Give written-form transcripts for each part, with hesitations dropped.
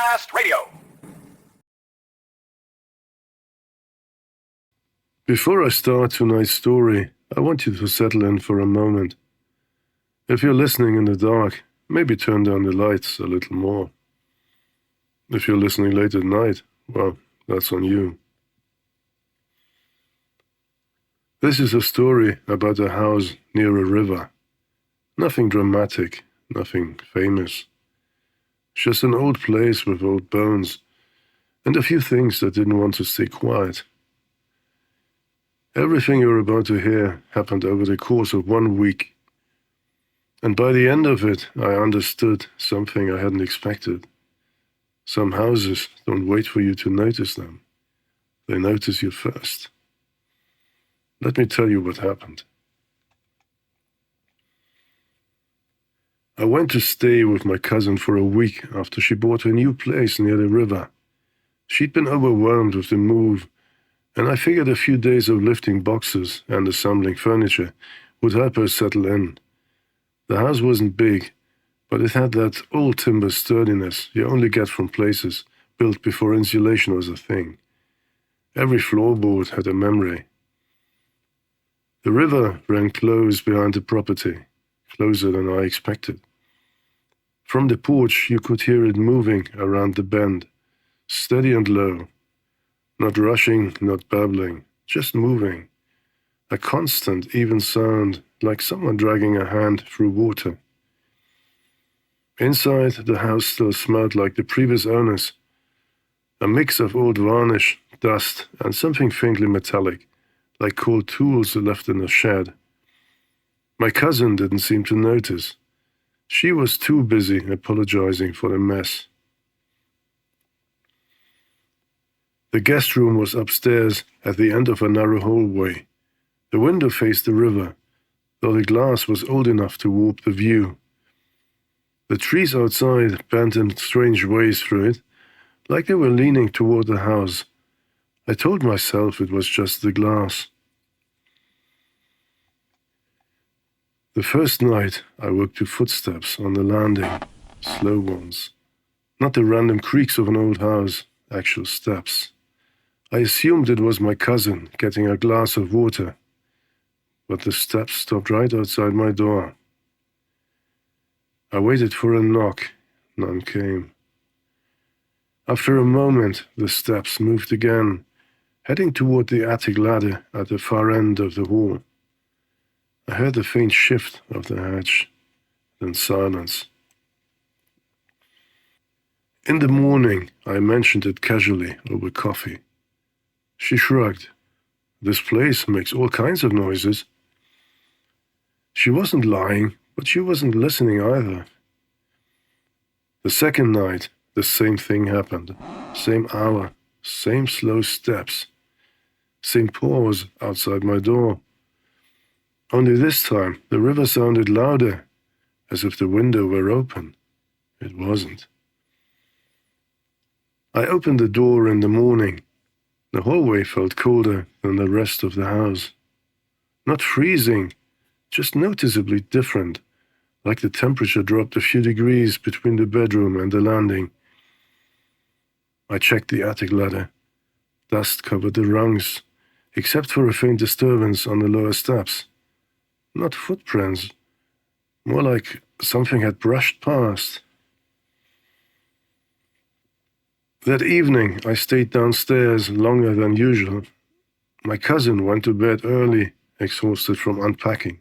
Blast Radio. Before I start tonight's story, I want you to settle in for a moment. If you're listening in the dark, maybe turn down the lights a little more. If you're listening late at night, well, that's on you. This is a story about a house near a river. Nothing dramatic, nothing famous. Just an old place with old bones and a few things that didn't want to stay quiet. Everything you're about to hear happened over the course of 1 week. And by the end of it, I understood something I hadn't expected. Some houses don't wait for you to notice them. They notice you first. Let me tell you what happened. I went to stay with my cousin for a week after she bought a new place near the river. She'd been overwhelmed with the move, and I figured a few days of lifting boxes and assembling furniture would help her settle in. The house wasn't big, but it had that old timber sturdiness you only get from places built before insulation was a thing. Every floorboard had a memory. The river ran close behind the property, closer than I expected. From the porch, you could hear it moving around the bend, steady and low. Not rushing, not babbling, just moving. A constant, even sound, like someone dragging a hand through water. Inside, the house still smelled like the previous owners. A mix of old varnish, dust, and something faintly metallic, like cold tools left in a shed. My cousin didn't seem to notice. She was too busy apologizing for the mess. The guest room was upstairs at the end of a narrow hallway. The window faced the river, though the glass was old enough to warp the view. The trees outside bent in strange ways through it, like they were leaning toward the house. I told myself it was just the glass. The first night, I woke to footsteps on the landing, slow ones. Not the random creaks of an old house, actual steps. I assumed it was my cousin getting a glass of water, but the steps stopped right outside my door. I waited for a knock. None came. After a moment, the steps moved again, heading toward the attic ladder at the far end of the hall. I heard the faint shift of the hatch, then silence. In the morning, I mentioned it casually over coffee. She shrugged. This place makes all kinds of noises. She wasn't lying, but she wasn't listening either. The second night, the same thing happened. Same hour, same slow steps, same pause outside my door. Only this time, the river sounded louder, as if the window were open. It wasn't. I opened the door in the morning. The hallway felt colder than the rest of the house. Not freezing, just noticeably different, like the temperature dropped a few degrees between the bedroom and the landing. I checked the attic ladder. Dust covered the rungs, except for a faint disturbance on the lower steps. Not footprints, more like something had brushed past. That evening, I stayed downstairs longer than usual. My cousin went to bed early, exhausted from unpacking.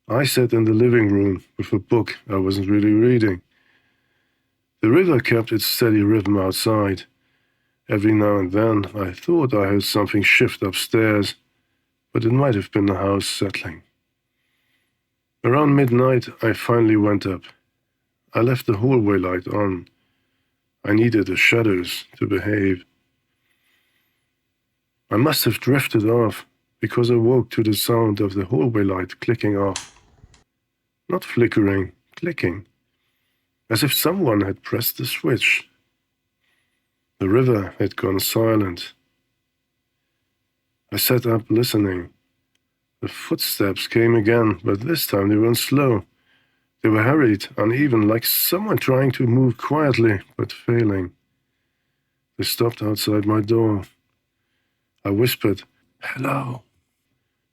I sat in the living room with a book I wasn't really reading. The river kept its steady rhythm outside. Every now and then, I thought I heard something shift upstairs, but it might have been the house settling. Around midnight, I finally went up. I left the hallway light on. I needed the shadows to behave. I must have drifted off because I woke to the sound of the hallway light clicking off. Not flickering, clicking, as if someone had pressed the switch. The river had gone silent. I sat up listening. The footsteps came again, but this time they weren't slow. They were hurried, uneven, like someone trying to move quietly, but failing. They stopped outside my door. I whispered, "Hello,"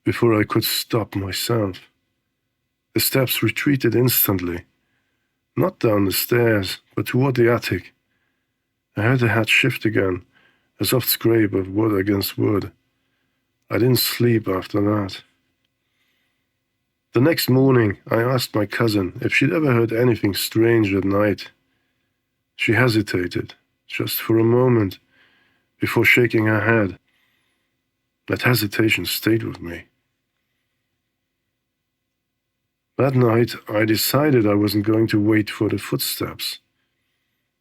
before I could stop myself. The steps retreated instantly, not down the stairs, but toward the attic. I heard the hatch shift again, a soft scrape of wood against wood. I didn't sleep after that. The next morning, I asked my cousin if she'd ever heard anything strange at night. She hesitated, just for a moment, before shaking her head. That hesitation stayed with me. That night, I decided I wasn't going to wait for the footsteps.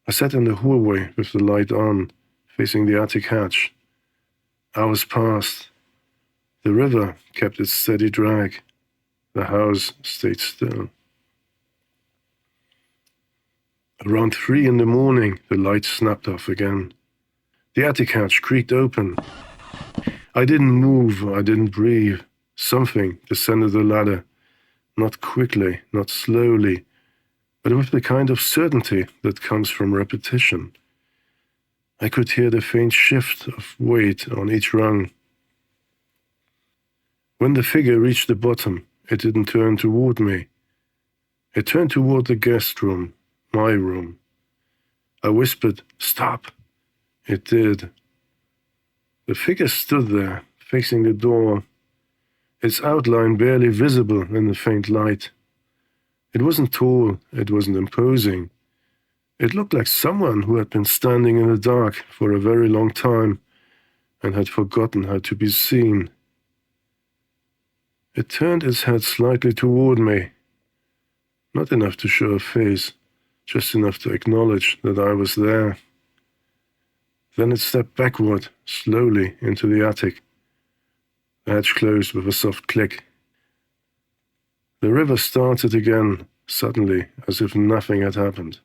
I sat in the hallway with the light on, facing the attic hatch. Hours passed. The river kept its steady drag. The house stayed still. Around 3 in the morning, the light snapped off again. The attic hatch creaked open. I didn't move, I didn't breathe. Something descended the ladder. Not quickly, not slowly, but with the kind of certainty that comes from repetition. I could hear the faint shift of weight on each rung. When the figure reached the bottom, it didn't turn toward me. It turned toward the guest room, my room. I whispered, "Stop." It did. The figure stood there, facing the door, its outline barely visible in the faint light. It wasn't tall, it wasn't imposing. It looked like someone who had been standing in the dark for a very long time and had forgotten how to be seen. It turned its head slightly toward me, not enough to show a face, just enough to acknowledge that I was there. Then it stepped backward, slowly, into the attic. The hatch closed with a soft click. The river started again, suddenly, as if nothing had happened.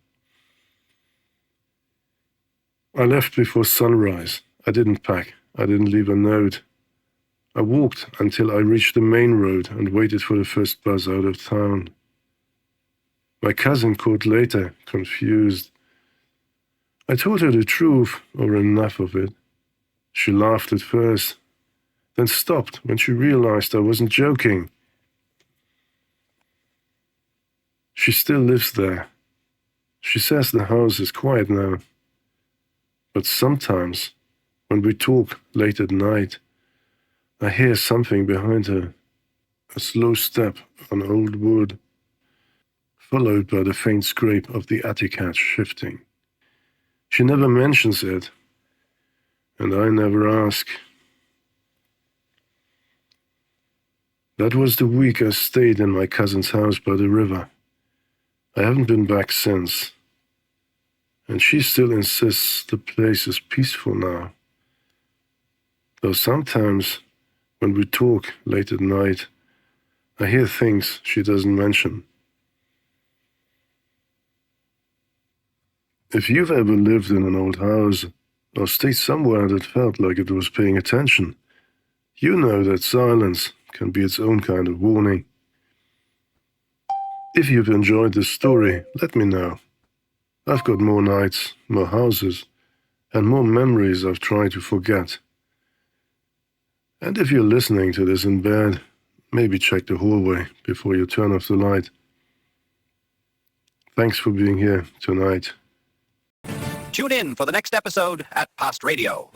I left before sunrise. I didn't pack. I didn't leave a note. I walked until I reached the main road and waited for the first bus out of town. My cousin called later, confused. I told her the truth, or enough of it. She laughed at first, then stopped when she realized I wasn't joking. She still lives there. She says the house is quiet now. But sometimes, when we talk late at night, I hear something behind her, a slow step on old wood, followed by the faint scrape of the attic hatch shifting. She never mentions it, and I never ask. That was the week I stayed in my cousin's house by the river. I haven't been back since, and she still insists the place is peaceful now. Though sometimes, when we talk late at night, I hear things she doesn't mention. If you've ever lived in an old house, or stayed somewhere that felt like it was paying attention, you know that silence can be its own kind of warning. If you've enjoyed this story, let me know. I've got more nights, more houses, and more memories I've tried to forget. And if you're listening to this in bed, maybe check the hallway before you turn off the light. Thanks for being here tonight. Tune in for the next episode at Past Radio.